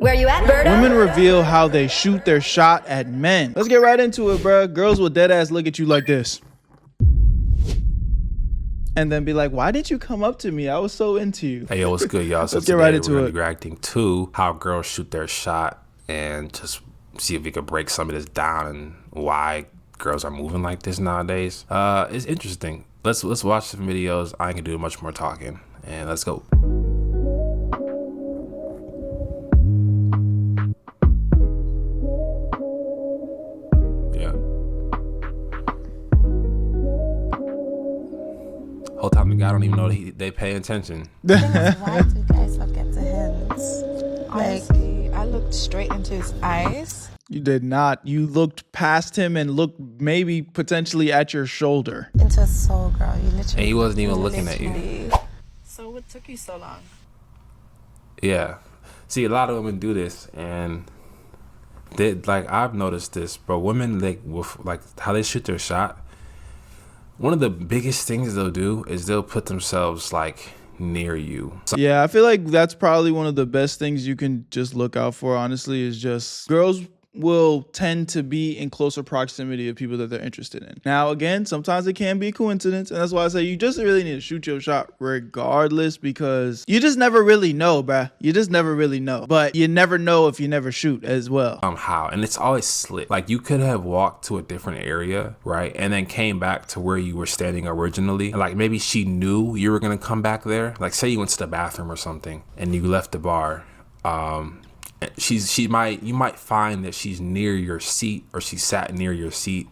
Where you at, Berto? Women reveal how they shoot their shot at men. Let's get right into it, bro. Girls will dead ass look at you like this. And then be like, why didn't you come up to me? I was so into you. Hey, yo, what's good, y'all? So Let's get right into we're it. gonna be reacting to how girls shoot their shot and just see if we could break some of this down and why girls are moving like this nowadays. It's interesting. Let's watch some videos. I ain't gonna do much more talking, and let's go. Yeah. Whole time the guy don't even know they pay attention. Why do guys not get to hints? Honestly, I looked straight into his eyes. You did not. You looked past him and looked maybe potentially at your shoulder. Into a soul, girl. You literally. And he wasn't even looking at you. Literally. So what took you so long? Yeah. See, a lot of women do this, and they, like, I've noticed this, but women, like how they shoot their shot, one of the biggest things they'll do is they'll put themselves like near you. So, Yeah, I feel like that's probably one of the best things you can just look out for, honestly, is just girls will tend to be in closer proximity of people that they're interested in. Now, again, sometimes it can be a coincidence, and that's why I say you just really need to shoot your shot regardless, because you just never really know, bruh. You just never really know. But you never know if you never shoot as well. how, and it's always slick. Like, you could have walked to a different area, right, and then came back to where you were standing originally. Like, maybe she knew you were gonna come back there. Like, say you went to the bathroom or something and you left the bar. You might find that she's near your seat, or she sat near your seat,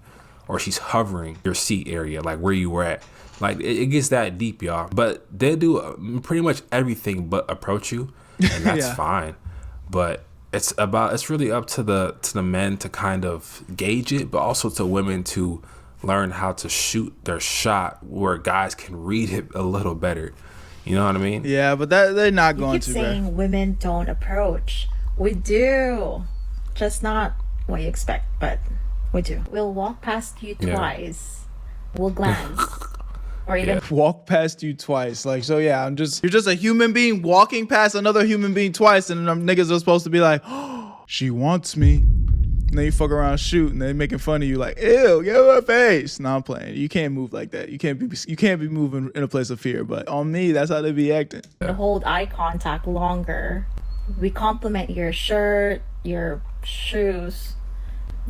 or she's hovering your seat area, like where you were at. Like, it gets that deep, y'all. But they do pretty much everything but approach you, and that's Yeah. fine. But it's really up to the men to kind of gauge it, but also to women to learn how to shoot their shot where guys can read it a little better. You know what I mean? Yeah, but they're not You going keep to, saying bruh. women don't approach. We do. Just not what you expect, but we do. We'll walk past you Yeah. twice. We'll glance. Or even Walk past you twice. Like, so yeah, you're just a human being walking past another human being twice, and them niggas are supposed to be like, oh, she wants me. And then you fuck around, shoot, and they making fun of you like, ew, get her face. No, I'm playing. You can't move like that. You can't be moving in a place of fear. But on me, that's how they be acting. hold eye contact longer. We compliment your shirt, your shoes.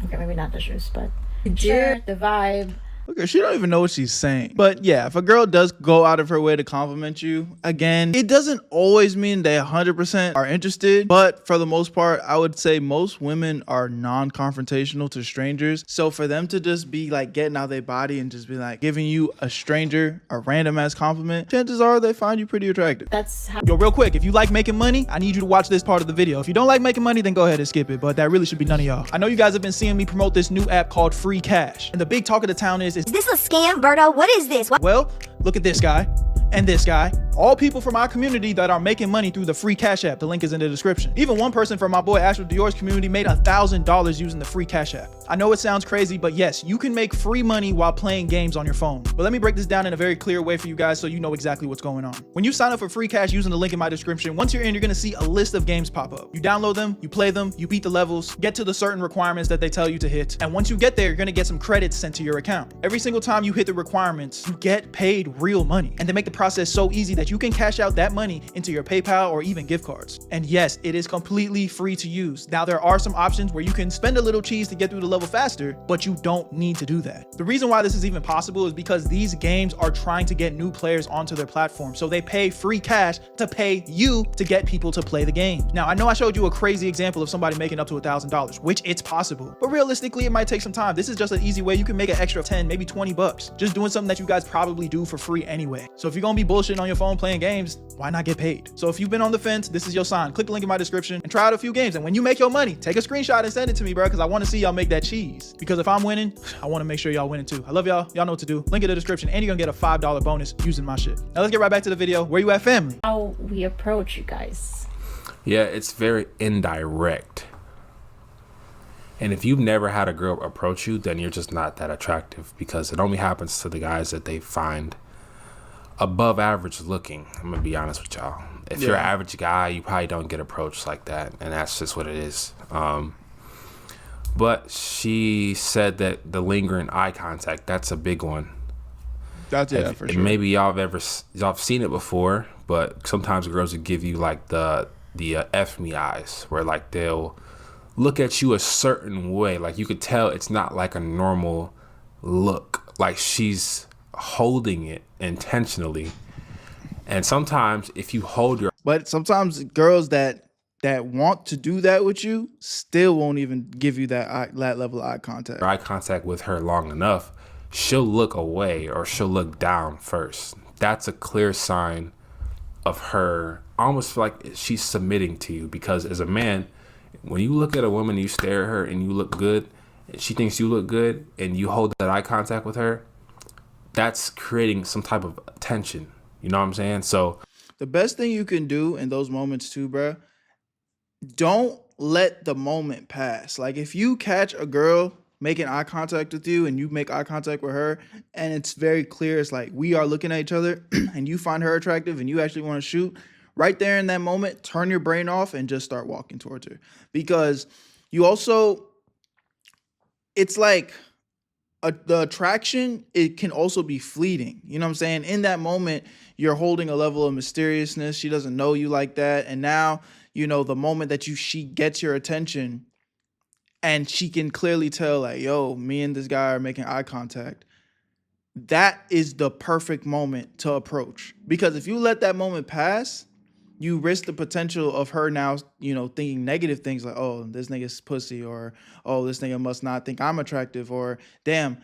Okay, maybe not the shoes, but the shirt, the vibe. Okay, she don't even know what she's saying. But yeah, if a girl does go out of her way to compliment you, again, it doesn't always mean they 100% are interested. But for the most part, I would say most women are non-confrontational to strangers. So for them to just be like getting out their body and just be like giving you a stranger a random ass compliment, chances are they find you pretty attractive. That's how. Yo, real quick, if you like making money, I need you to watch this part of the video. If you don't like making money, then go ahead and skip it, but that really should be none of y'all. I know you guys have been seeing me promote this new app called Free Cash, and the big talk of the town is Is this a scam, Berto? What is this? What? well, look at this guy and this guy. All people from our community that are making money through the Free Cash app. The link is in the description. Even one person from my boy Astro Dior's community made $1,000 using the Free Cash app. I know it sounds crazy, but yes, you can make free money while playing games on your phone. But let me break this down in a very clear way for you guys so you know exactly what's going on. When you sign up for Free Cash using the link in my description, once you're in, you're gonna see a list of games pop up. You download them, you play them, you beat the levels, get to the certain requirements that they tell you to hit. And once you get there, you're gonna get some credits sent to your account. Every single time you hit the requirements, you get paid real money. And they make the process so easy that you can cash out that money into your PayPal or even gift cards. And yes, it is completely free to use. Now, there are some options where you can spend a little cheese to get through the level faster, but you don't need to do that. The reason why this is even possible is because these games are trying to get new players onto their platform. So they pay free cash to pay you to get people to play the game. Now, I know I showed you a crazy example of somebody making up to $1,000, which it's possible, but realistically, it might take some time. This is just an easy way you can make an extra 10, maybe 20 bucks, just doing something that you guys probably do for free anyway. So if you're gonna be bullshitting on your phone playing games, why not get paid? So if you've been on the fence, this is your sign. Click the link in my description and try out a few games. And when you make your money, take a screenshot and send it to me, bro, because I want to see y'all make that cheese. Because if I'm winning, I want to make sure y'all winning too. I love y'all. Y'all know what to do. Link in the description, and you're gonna get a $5 bonus using my shit. Now let's get right back to the video. Where you at, family? How we approach you guys. Yeah, it's very indirect. And if you've never had a girl approach you, then you're just not that attractive, because it only happens to the guys that they find above average looking. I'm gonna be honest with y'all. If you're an average guy, you probably don't get approached like that, and that's just what it is. But she said that the lingering eye contact, that's a big one. That's for sure. Maybe y'all seen it before, but sometimes girls will give you like the F me eyes, where like they'll look at you a certain way. Like you could tell it's not like a normal look. Like she's holding it intentionally. And sometimes if you hold your... But sometimes girls that want to do that with you still won't even give you that level of eye contact. eye contact with her long enough, she'll look away or she'll look down first. That's a clear sign of her almost like she's submitting to you, because as a man, when you look at a woman, you stare at her and you look good, and she thinks you look good, and you hold that eye contact with her, that's creating some type of tension. You know what I'm saying? So the best thing you can do in those moments too, bro, don't let the moment pass. Like if you catch a girl making eye contact with you and you make eye contact with her and it's very clear, it's like we are looking at each other and you find her attractive and you actually want to shoot, right there in that moment, turn your brain off and just start walking towards her. Because you also, it's like the attraction, it can also be fleeting. You know what I'm saying? In that moment, you're holding a level of mysteriousness. She doesn't know you like that. And now, you know, the moment that she gets your attention and she can clearly tell like, yo, me and this guy are making eye contact. That is the perfect moment to approach. Because if you let that moment pass, you risk the potential of her now, you know, thinking negative things like, oh, this nigga's pussy, or, oh, this nigga must not think I'm attractive, or, damn,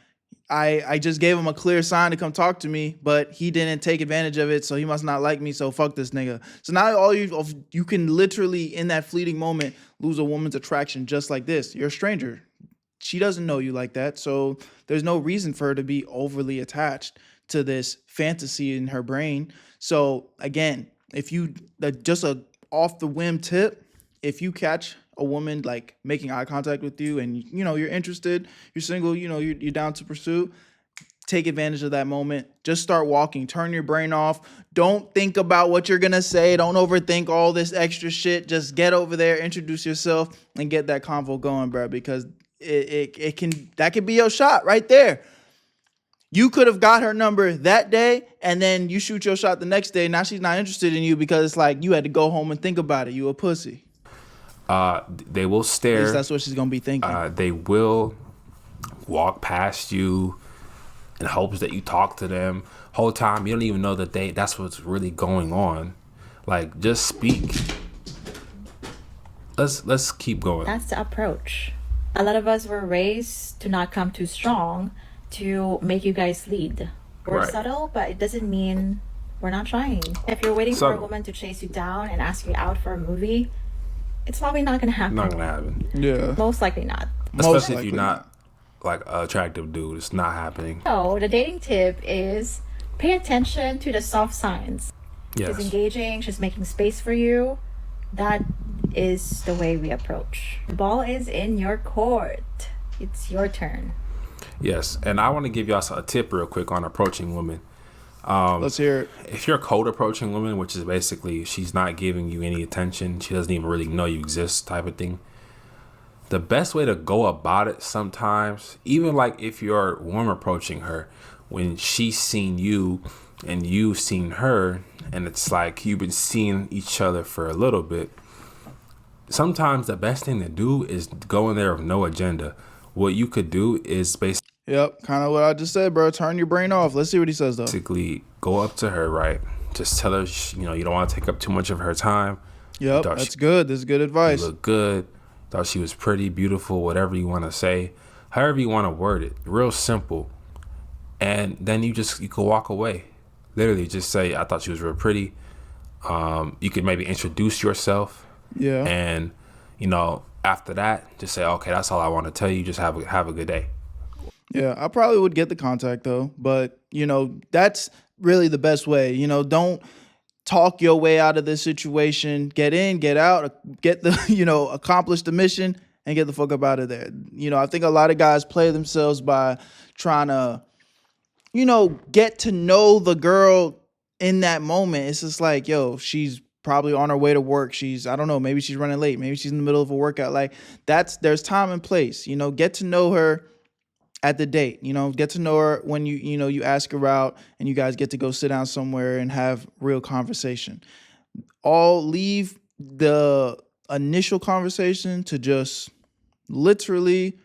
I just gave him a clear sign to come talk to me, but he didn't take advantage of it, so he must not like me, so fuck this nigga. So now all you can literally, in that fleeting moment, lose a woman's attraction just like this. You're a stranger. She doesn't know you like that, so there's no reason for her to be overly attached to this fantasy in her brain. So, again, if you, just a off the whim tip, if you catch a woman like making eye contact with you and you know you're interested, you're single, you know you're down to pursue, take advantage of that moment. Just start walking. Turn your brain off. Don't think about what you're gonna say. Don't overthink all this extra shit. Just get over there, introduce yourself, and get that convo going, bro. Because that could be your shot right there. You could have got her number that day, and then you shoot your shot the next day. Now she's not interested in you because it's like you had to go home and think about it. You a pussy. They will stare. At least that's what she's gonna be thinking. They will walk past you in hopes that you talk to them. Whole time you don't even know that that's what's really going on. Like, just speak. Let's keep going. That's the approach. A lot of us were raised to not come too strong, to make you guys lead. We're Right. subtle, but it doesn't mean we're not trying. If you're waiting for a woman to chase you down and ask you out for a movie, it's probably not gonna happen. Not gonna happen. Yeah. Most likely not. Especially if you're not like an attractive dude. It's not happening. So the dating tip is pay attention to the soft signs. Yes. She's engaging, she's making space for you. That is the way we approach. The ball is in your court. It's your turn. Yes, and I want to give y'all a tip real quick on approaching women. Let's hear it. If you're cold approaching women, which is basically she's not giving you any attention, she doesn't even really know you exist type of thing, the best way to go about it sometimes, even like if you're warm approaching her, when she's seen you and you've seen her, and it's like you've been seeing each other for a little bit, sometimes the best thing to do is go in there with no agenda. What you could do is Yep, kind of what I just said, bro. Turn your brain off. Let's see what he says, though. basically go up to her, right? Just tell her, you don't want to take up too much of her time. Yep, that's good. This is good advice. You look good. Thought she was pretty, beautiful, whatever you want to say. However you want to word it. Real simple. And then you could walk away. Literally just say, I thought she was real pretty. You could maybe introduce yourself. Yeah. And, after that, just say, okay, that's all I want to tell you. Just have a good day. Yeah, I probably would get the contact, though. But, that's really the best way. Don't talk your way out of this situation. Get in, get out, get the, accomplish the mission and get the fuck up out of there. I think a lot of guys play themselves by trying to, get to know the girl in that moment. It's just like, yo, she's probably on her way to work. She's, I don't know, maybe she's running late. Maybe she's in the middle of a workout. Like there's time and place, you know, get to know her at the date, you know, get to know her when you ask her out and you guys get to go sit down somewhere and have real conversation. Leave the initial conversation to just literally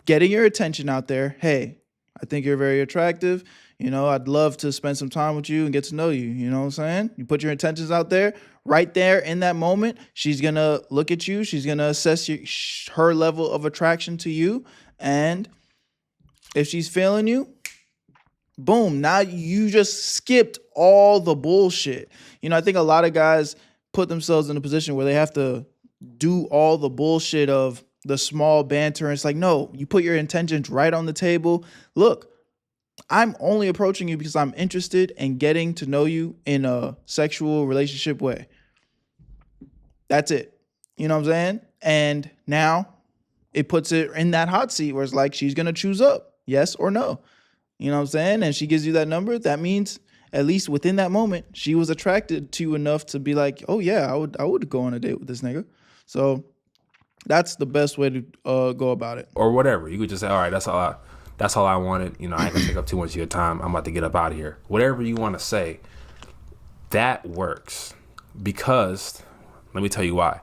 getting your attention out there. Hey, I think you're very attractive. You know, I'd love to spend some time with you and get to know you. You know what I'm saying? You put your intentions out there. Right there in that moment, she's going to look at you. She's going to assess her level of attraction to you. And if she's feeling you, boom, now you just skipped all the bullshit. You know, I think a lot of guys put themselves in a position where they have to do all the bullshit of the small banter. And it's like, no, you put your intentions right on the table. Look, I'm only approaching you because I'm interested in getting to know you in a sexual relationship way. That's it. You know what I'm saying? And now it puts it in that hot seat where it's like she's going to choose up, yes or no. You know what I'm saying? And she gives you that number. That means at least within that moment, she was attracted to you enough to be like, oh yeah, I would go on a date with this nigga. So that's the best way to go about it. Or whatever. You could just say, all right, that's all I wanted. You know, I ain't gonna take up too much of your time. I'm about to get up out of here. Whatever you want to say, that works. Because, let me tell you why.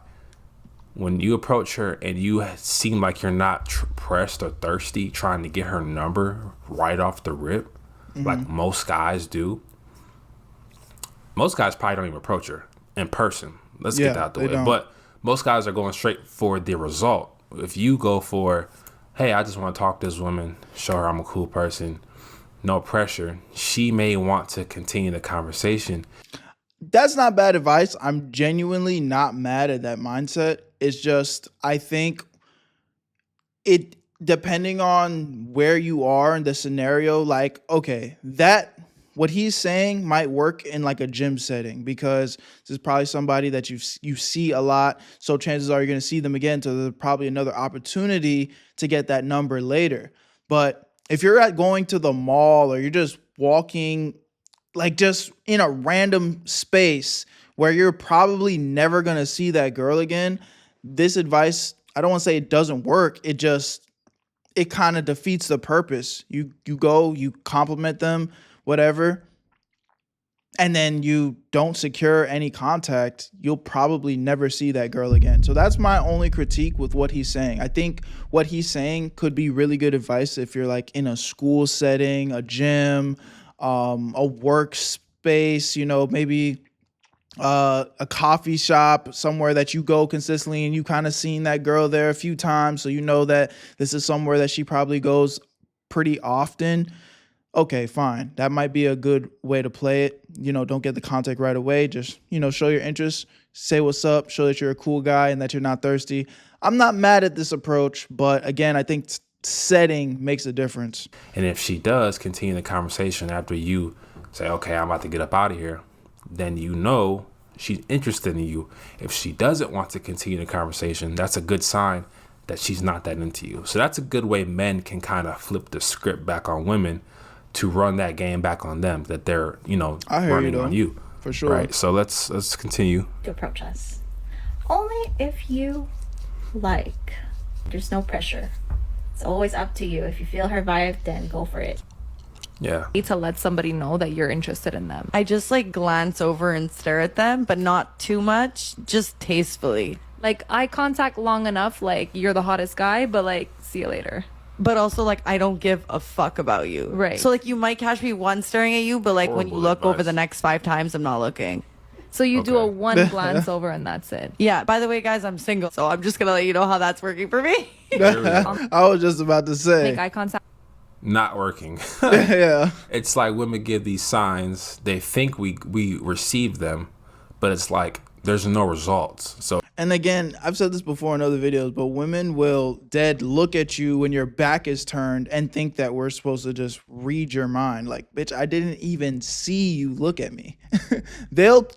When you approach her and you seem like you're not pressed or thirsty trying to get her number right off the rip, like most guys do, most guys probably don't even approach her in person. Let's get that out the way. Don't. But most guys are going straight for the result. If you go for, hey, I just want to talk to this woman, show her I'm a cool person, no pressure, she may want to continue the conversation. That's not bad advice. I'm genuinely not mad at that mindset. It's just, I think it, depending on where you are in the scenario, like, okay, what he's saying might work in like a gym setting because this is probably somebody that you see a lot. So chances are you're going to see them again. So there's probably another opportunity to get that number later. But if you're going to the mall or you're just walking like just in a random space where you're probably never going to see that girl again, this advice, I don't want to say it doesn't work. It kind of defeats the purpose. You go, you compliment them, whatever, and then you don't secure any contact, you'll probably never see that girl again. So that's my only critique with what he's saying. I think what he's saying could be really good advice if you're like in a school setting, a gym, a workspace, you know, maybe a coffee shop somewhere that you go consistently and you kind of seen that girl there a few times. So you know that this is somewhere that she probably goes pretty often. Okay, fine. That might be a good way to play it. You know, don't get the contact right away. Just, you know, show your interest, say what's up, show that you're a cool guy and that you're not thirsty. I'm not mad at this approach, but again, I think setting makes a difference. And if she does continue the conversation after you say, okay, I'm about to get up out of here, then you know she's interested in you. If she doesn't want to continue the conversation, that's a good sign that she's not that into you. So that's a good way men can kind of flip the script back on women to run that game back on them, that they're, you know, running on you. For sure. Right. So let's continue. To approach us. Only if you like. There's no pressure. It's always up to you. If you feel her vibe, then go for it. Yeah. To let somebody know that you're interested in them. I just like glance over and stare at them, but not too much, just tastefully. Like eye contact long enough, like you're the hottest guy, but like see you later. But also like I don't give a fuck about you. Right. So like you might catch me once staring at you, but like when you Horrible look advice. over the next 5 times, I'm not looking. So you do a Okay. one glance over and that's it. Yeah, by the way, guys, I'm single, so I'm just gonna let you know how that's working for me. I was just about to say. Make eye contact. Not working. Yeah. It's like women give these signs. They think we receive them, but it's like there's no results. So And again, I've said this before in other videos, but women will dead look at you when your back is turned and think that we're supposed to just read your mind. Like, bitch, I didn't even see you look at me. They'll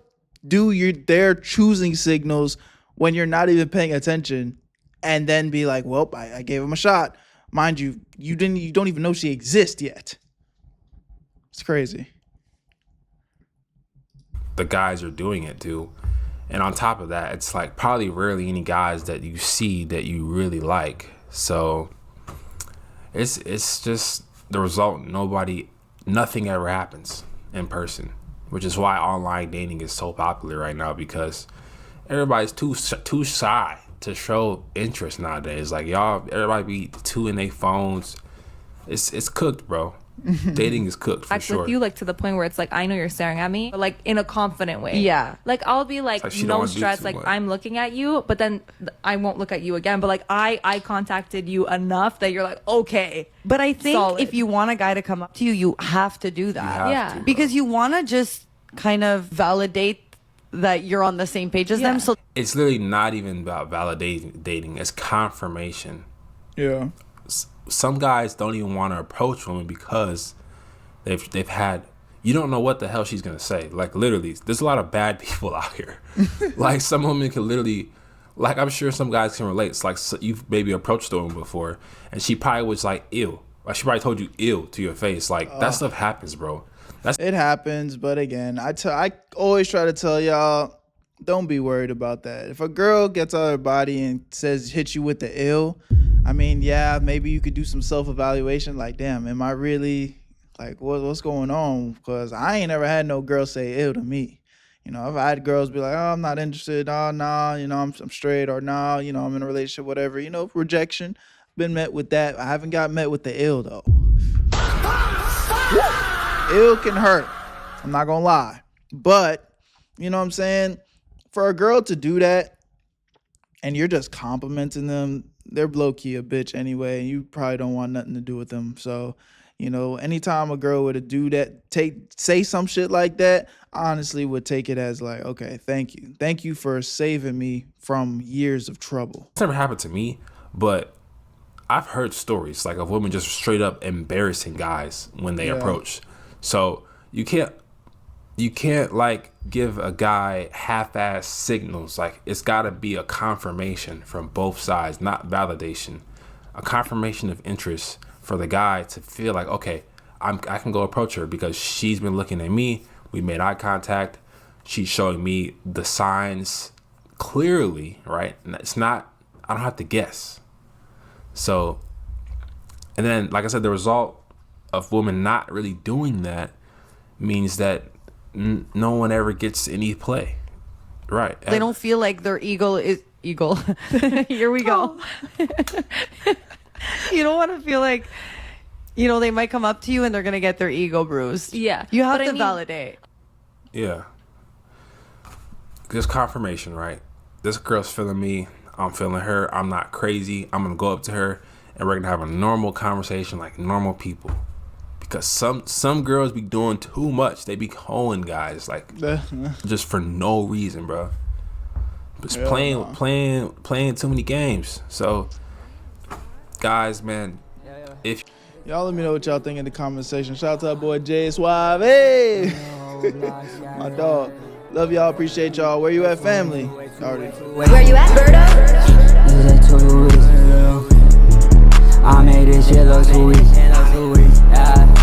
do their choosing signals when you're not even paying attention and then be like, well, I gave him a shot. Mind you, you don't even know she exists yet. It's crazy. the guys are doing it to. And on top of that, it's like probably rarely any guys that you see that you really like. So it's just the result. Nothing ever happens in person, which is why online dating is so popular right now, because everybody's too shy to show interest nowadays. Like everybody be too in their phones. It's cooked, bro. Dating is cooked for Act sure. with you, like to the point where it's like, I know you're staring at me, but like in a confident way. Yeah. Like I'll be like It's like she don't no wanna do stress, too like much. I'm looking at you, but then I won't look at you again. But like I contacted you enough that you're like, okay. But I think Solid. if you want a guy to come up to you, you have to do that. have Yeah. to, bro. Because you want to just kind of validate that you're on the same page as Yeah. them. So It's literally not even about validating dating. It's confirmation. Yeah. Some guys don't even want to approach women because they've had, you don't know what the hell she's gonna say. Like literally, there's a lot of bad people out here. Like some women can literally, like I'm sure some guys can relate. It's like you've maybe approached a woman before, and she probably was like ew. Like she probably told you ew to your face. Like that stuff happens, bro. It happens, but again, I always try to tell y'all, don't be worried about that. If a girl gets out of her body and hits you with the ill, I mean, yeah, maybe you could do some self-evaluation. Like, damn, am I really, like, what's going on? Because I ain't never had no girl say ill to me. You know, I've had girls be like, oh, I'm not interested. Oh, nah, you know, I'm straight, or nah, you know, I'm in a relationship, whatever. You know, rejection. Been met with that. I haven't got met with the ill, though. Ill can hurt. I'm not gonna lie. But, you know what I'm saying? For a girl to do that and you're just complimenting them, they're low-key a bitch anyway, and you probably don't want nothing to do with them. So, you know, anytime a girl were to do that, say some shit like that, I honestly would take it as like, okay, thank you. Thank you for saving me from years of trouble. It's never happened to me, but I've heard stories like of women just straight up embarrassing guys when they approach. So you can't like give a guy half-ass signals. Like it's gotta be a confirmation from both sides, not validation. A confirmation of interest for the guy to feel like, okay, I can go approach her because she's been looking at me. We made eye contact. She's showing me the signs clearly, right? And it's not, I don't have to guess. So, and then, like I said, the result of women not really doing that means that no one ever gets any play, right? they don't feel like their ego is eagle. Here we go. You don't want to feel like, you know, they might come up to you and they're gonna get their ego bruised. Yeah. You have But to I mean- validate. Yeah. Just confirmation, right? This girl's feeling me. I'm feeling her. I'm not crazy. I'm gonna go up to her and we're gonna have a normal conversation like normal people. Because some girls be doing too much. They be hoeing guys like just for no reason, bro. Just playing too many games. So, guys, man, if Y'all let me know what y'all think in the comment section. Shout out to our boy Jay Suave. Hey! My dog. Love y'all. Appreciate y'all. Where you at, family? Already. Where you at, Berto? I made this shit look too easy.